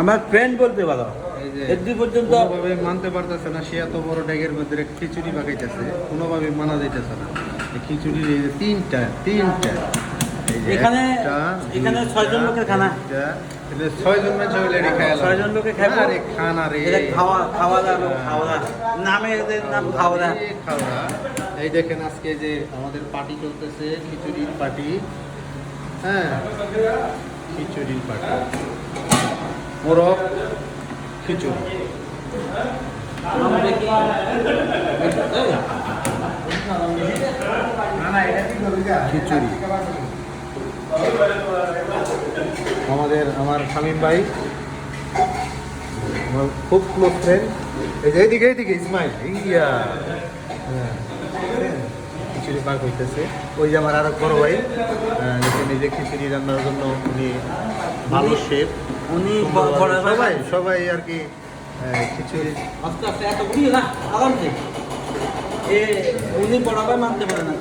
আমার ফ্রেন্ড বলতে পারো। এই যে এদিন পর্যন্ত কোনোভাবে মানতে পারতেছে না, সে এত বড় ড্যাগের মধ্যে খিচুড়ি পাকাইতেছে, কোনোভাবে মানা যাইতেছে না। এই খিচুড়ির এই যে তিনটা এই যে এখানে একটা, এখানে দুইটা, 6 জন লোকের খানা। তিনটা, এখানে 6 জন মানুষ হইলে এটি খায়। 6 জন লোকে খাবো। আরে খানা রে, এটা খাওয়া দাওয়া নামে এদের নাম খাওয়া দাওয়া। খাওয়া। এই দেখেন আজকে যে আমাদের পার্টি চলতেছে, খিচুড়ির পার্টি। হ্যাঁ, খিচুড়ির পার্টি, মোরগ খিচুড়ি। খিচুড়ি আমার শামীম ভাই, আমার খুব ক্লোজ ফ্রেন্ড। এই যে এইদিকে ইসমাইল, ইয়া খিচুড়ি পাক হইতেছে। ওই যে আমার আরেক বড় ভাই, নিজে খিচুড়ি রান্নার জন্য উনি ভালো শেফ। উনি সবাই আর কি খিচুড়ি। আস্তে আস্তে এত বুঝি না আরাম নেই। উনি বড় ভাই মানতে পারে না।